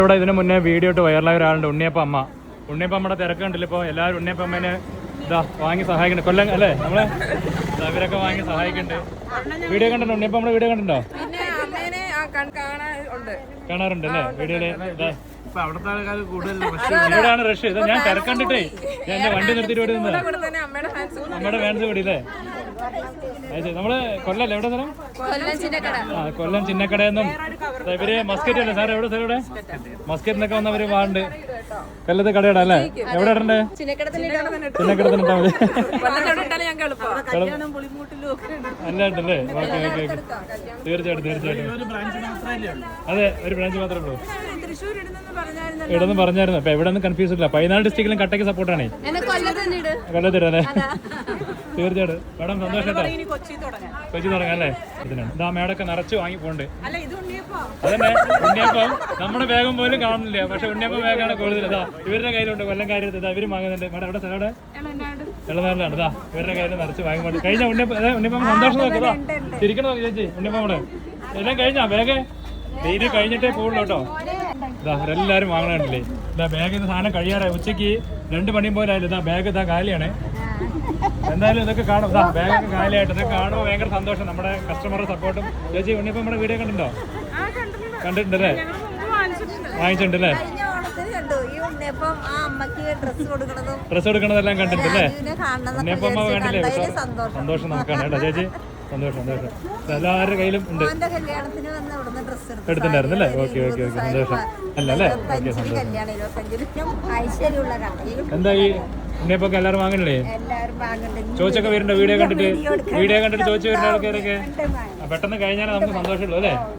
ഇവിടെ ഇതിന് മുന്നേ വീഡിയോ ഇട്ട് വൈറലായ ഒരാളുണ്ട്, ഉണ്ണിയപ്പം അമ്മ. ഉണ്ണിയപ്പം അമ്മയുടെ തിരക്ക് കണ്ടില്ല ഇപ്പോൾ എല്ലാവരും ഉണ്ണിയപ്പം അമ്മേനെ ഇതാ വാങ്ങി സഹായിക്കുന്നുണ്ട്. കൊല്ലം അല്ലേ നമ്മള് അവരൊക്കെ വാങ്ങി സഹായിക്കുന്നുണ്ട്. വീഡിയോ കണ്ടിട്ടുണ്ടോ? ഉണ്ണിയപ്പം നമ്മുടെ വീഡിയോ കണ്ടിട്ടുണ്ടോ? കാണാറുണ്ട് അല്ലേ വീഡിയോയില്? ഇവിടെയാണ് റഷ്. ഇതാ ഞാൻ തിരക്കണ്ടിട്ടേ ഞാൻ എന്റെ വണ്ടി നിർത്തിയിട്ട് ഇവിടെ നിന്ന് അമ്മയുടെ ഫാൻസ് കൂടി അല്ലേ? നമ്മള് കൊല്ലല്ലേ എവിടെ സ്ഥലം? കൊല്ലം ചിന്നക്കടയെന്നും ഇവര് മസ്കറ്റ് അല്ലേ സാർ? എവിടെ സ്ഥലം? ഇവിടെ മസ്കറ്റിനൊക്കെ വന്നവര് വാണ്ട് കൊല്ലത്ത് കടയുടെ അല്ലേ? എവിടെ ഇടണ്ടേ? ചിന്നക്കടത്തിനിട്ടാ മതി അല്ലാണ്ടല്ലേ? ഓക്കെ ഓക്കെ ഓക്കെ തീർച്ചയായിട്ടും തീർച്ചയായിട്ടും. അതെ ഒരു ബ്രാഞ്ച് മാത്രമേ ഉള്ളൂ. ഇടന്ന് പറഞ്ഞായിരുന്നു. അപ്പൊ എവിടെ നിന്ന് കൺഫ്യൂസ് ഇല്ല. 14 ഡിസ്ട്രിക്റ്റിലും കട്ടയ്ക്ക് സപ്പോർട്ടാണേ. കൊല്ലത്തിടല്ലേ? തീർച്ചയായിട്ടും മേഡം സന്തോഷം കേട്ടോ. കൊച്ചി തുടങ്ങാം അല്ലേ? ഇതിനാണ് ഇതാ മേടൊക്കെ നിറച്ച് വാങ്ങി പോണ്ട്. അതന്നെ ഉണ്ണിയപ്പം നമ്മുടെ വേഗം പോലും കാണുന്നില്ല. പക്ഷെ ഉണ്ണിയപ്പം വേഗമാണ് കൂടുതൽ. ഇതാ ഇവരുടെ കയ്യിലുണ്ട് കൊല്ലം കാര്യത്തിൽ. ഇതാ ഇവര് വാങ്ങുന്നുണ്ട്. മേഡം എവിടെ സ്ഥലം? എളനാടിലാണ്. ഇതാ ഇവരുടെ കയ്യിൽ നിറച്ച് വാങ്ങി പോണ്ട്. കഴിഞ്ഞ ഉണ്ണിയപ്പം സന്തോഷം നോക്കുക. തിരിക്കണം നോക്കി ചേച്ചി. ഉണ്ണിയപ്പം കൂടെ എല്ലാം കഴിഞ്ഞാ ബാഗ് ഡെയിലി കഴിഞ്ഞിട്ടേ പോകുള്ളൂ കേട്ടോ. ഇതാ എല്ലാവരും വാങ്ങണല്ലേ? ഇതാ ബാഗ് സാധനം കഴിയാറായി. ഉച്ചയ്ക്ക് 2 മണിയും പോലെ ആയില്ല. ഇതാ ബാഗ് ഇതാ കാലിയാണ്. എന്തായാലും ഇതൊക്കെ കാണും. ഇതാ ബാഗൊക്കെ കാലിയായിട്ട് ഇതൊക്കെ കാണുമ്പോൾ ഭയങ്കര സന്തോഷം. നമ്മുടെ കസ്റ്റമറുടെ സപ്പോർട്ടും. ചേച്ചി ഉണ്ണിയപ്പം നമ്മുടെ വീഡിയോ കണ്ടിട്ടുണ്ടോ? കണ്ടിട്ടുണ്ടല്ലേ? വാങ്ങിച്ചിട്ടുണ്ടല്ലേ? ഡ്രസ് കൊടുക്കണതെല്ലാം കണ്ടിട്ടുണ്ടല്ലേ? ഉണ്ണിയപ്പം അമ്മ കണ്ടില്ലേ? സന്തോഷം നമുക്കാണ് കേട്ടോ ചേച്ചി. സന്തോഷം സന്തോഷം. എല്ലാവരുടെ കയ്യിലും ഉണ്ട്. എടുത്തിട്ടുണ്ടായിരുന്നു അല്ലേ? ഓക്കെ ഓക്കെ ഓക്കെ സന്തോഷം. അല്ല അല്ലേ? ഓക്കെ സന്തോഷം. എന്താ ഈ ഉണ്ണിയപ്പൊക്കെ എല്ലാവരും വാങ്ങണില്ലേ? ചോദിച്ചൊക്കെ വരുന്നുണ്ടോ? വീഡിയോ കണ്ടിട്ട് ചോദിച്ചു വരുന്ന ആൾക്കാരൊക്കെ പെട്ടെന്ന് കഴിഞ്ഞാലേ നമുക്ക് സന്തോഷമുള്ളൂ അല്ലേ?